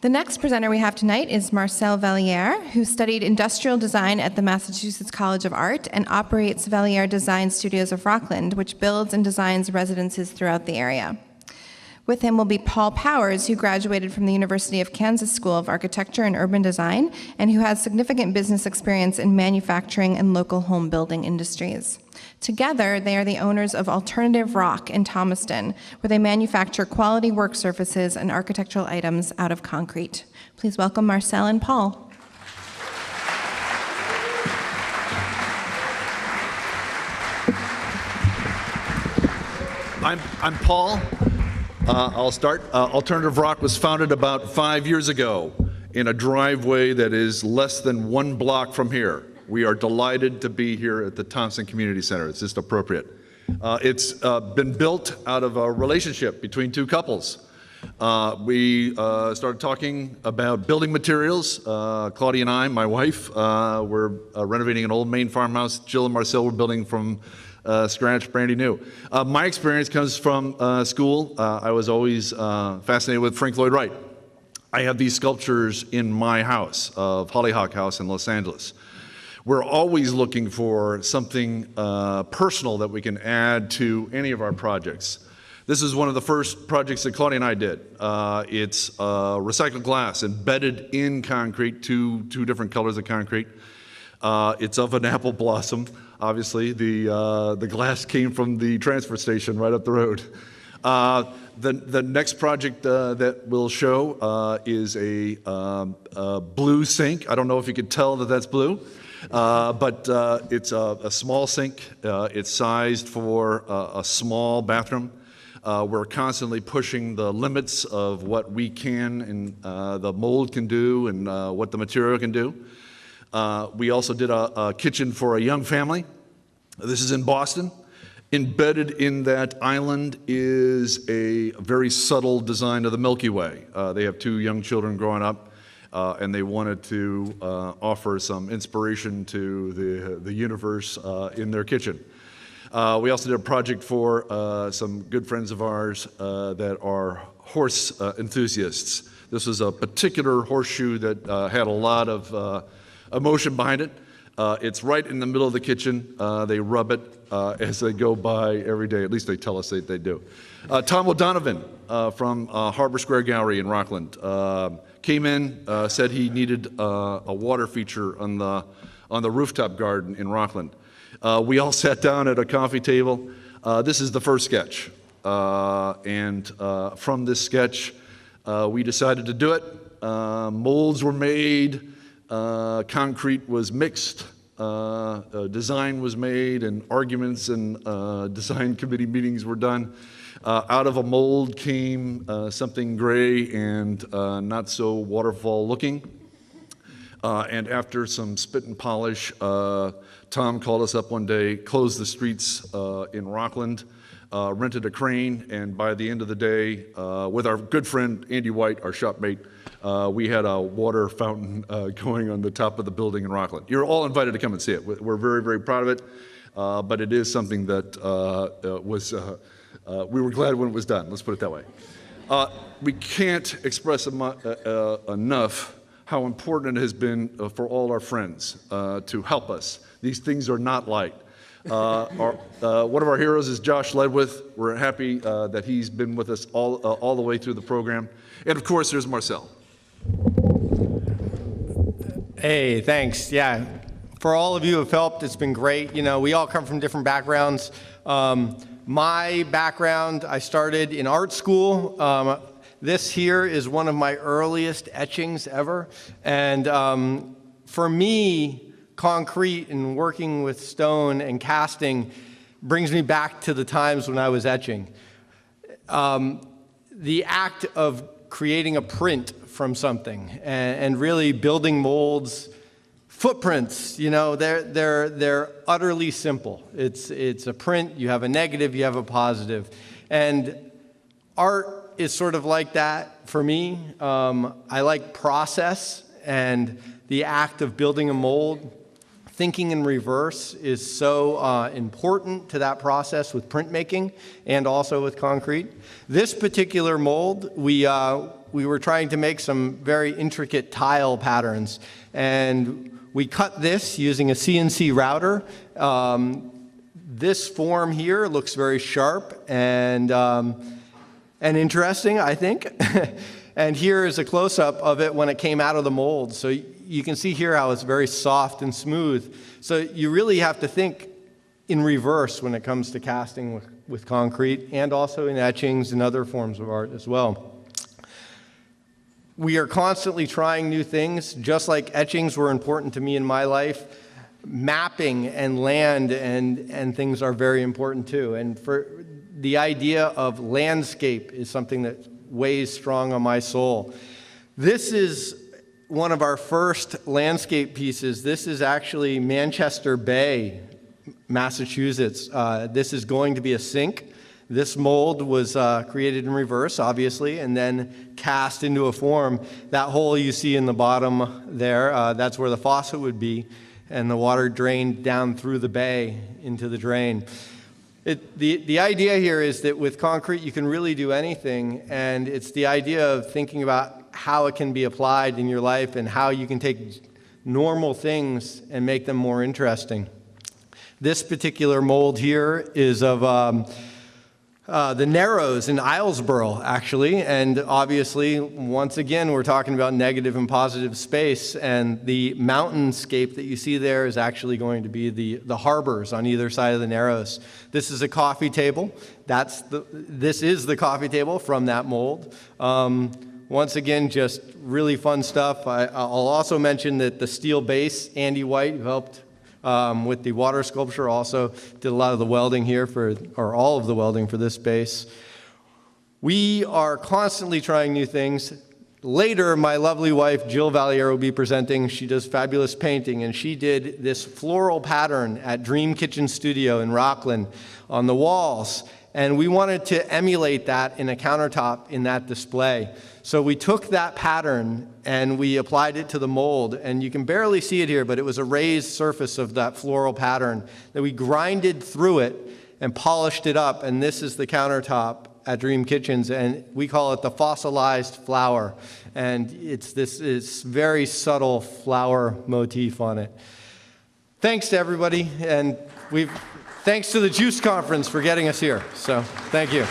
The next presenter we have tonight is Marcel Valliere, who studied industrial design at the Massachusetts College of Art and operates Valliere Design Studios of Rockland, which builds and designs residences throughout the area. With him will be Paul Powers, who graduated from the University of Kansas School of Architecture and Urban Design, and who has significant business experience in manufacturing and local home building industries. Together, they are the owners of Alternstivr Rock in Thomaston, where they manufacture quality work surfaces and architectural items out of concrete. Please welcome Marcel and Paul. I'm Paul. I'll start. Alternstivr Rock was founded about 5 years ago in a driveway that is less than 1 block from here. We are delighted to be here at the Thompson Community Center. It's just appropriate. It's been built out of a relationship between 2 couples. We started talking about building materials. Claudia and I, my wife, we're renovating an old Maine farmhouse. Jill and Marcel were building from scratch, brandy new. My experience comes from school. I was always fascinated with Frank Lloyd Wright. I have these sculptures in my house of Hollyhock House in Los Angeles. We're always looking for something personal that we can add to any of our projects. This is one of the first projects that Claudia and I did. It's recycled glass embedded in concrete, two different colors of concrete. It's of an apple blossom. Obviously, the glass came from the transfer station right up the road. The next project that we'll show is a blue sink. I don't know if you could tell that that's blue. But it's a small sink. It's sized for a small bathroom. We're constantly pushing the limits of what we can and the mold can do and what the material can do. We also did a kitchen for a young family. This is in Boston. Embedded in that island is a very subtle design of the Milky Way. They have 2 young children growing up. And they wanted to offer some inspiration to the universe in their kitchen. We also did a project for some good friends of ours that are horse enthusiasts. This was a particular horseshoe that had a lot of emotion behind it. It's right in the middle of the kitchen. They rub it as they go by every day. At least they tell us they do. Tom O'Donovan from Harbor Square Gallery in Rockland came in, said he needed a water feature on the rooftop garden in Rockland. We all sat down at a coffee table. This is the first sketch. And from this sketch, we decided to do it. Molds were made, concrete was mixed, design was made, and arguments and design committee meetings were done. Out of a mold came something gray and not so waterfall looking. And after some spit and polish, Tom called us up one day, closed the streets in Rockland, rented a crane, and by the end of the day, with our good friend Andy White, our shopmate, we had a water fountain going on the top of the building in Rockland. You're all invited to come and see it. We're very, very proud of it, but it is something that we were glad when it was done, let's put it that way. We can't express enough how important it has been for all our friends to help us. These things are not light. One of our heroes is Josh Ledwith. We're happy that he's been with us all the way through the program. And of course, there's Marcel. Hey, thanks. Yeah, for all of you who have helped, it's been great. You know, we all come from different backgrounds. My background, I started in art school. This here is one of my earliest etchings ever. And for me, concrete and working with stone and casting brings me back to the times when I was etching. The act of creating a print from something and really building molds, footprints, you know, they're utterly simple. It's a print, you have a negative, you have a positive. And art is sort of like that for me. I like process and the act of building a mold. thinking in reverse is so important to that process with printmaking and also with concrete. This particular mold, we were trying to make some very intricate tile patterns, and we cut this using a CNC router. This form here looks very sharp and interesting, I think. And here is a close-up of it when it came out of the mold. So you can see here how it's very soft and smooth. So you really have to think in reverse when it comes to casting with concrete, and also in etchings and other forms of art as well. We are constantly trying new things. Just like etchings were important to me in my life, mapping and land and things are very important too. And for the idea of landscape is something that weighs strong on my soul. This is one of our first landscape pieces. This is actually Manchester Bay, Massachusetts. This is going to be a sink. This mold was created in reverse, obviously, and then cast into a form. That hole you see in the bottom there, that's where the faucet would be, and the water drained down through the bay into the drain. The idea here is that with concrete you can really do anything, and it's the idea of thinking about how it can be applied in your life and how you can take normal things and make them more interesting. This particular mold here is of the Narrows in Islesboro, actually, and obviously, once again, we're talking about negative and positive space, and the mountainscape that you see there is actually going to be the harbors on either side of the Narrows. This is a coffee table. This is the coffee table from that mold. Once again, just really fun stuff. I'll also mention that the steel base, Andy White, who helped with the water sculpture, also did a lot of the welding here or all of the welding for this base. We are constantly trying new things. Later, my lovely wife, Jill Valliere, will be presenting. She does fabulous painting, and she did this floral pattern at Dream Kitchen Studio in Rockland on the walls. And we wanted to emulate that in a countertop in that display. So we took that pattern and we applied it to the mold, and you can barely see it here, but it was a raised surface of that floral pattern that we grinded through it and polished it up, and this is the countertop at Dream Kitchens, and we call it the fossilized flower, and it's this very subtle flower motif on it. Thanks to everybody, and thanks to the Juice Conference for getting us here, so thank you.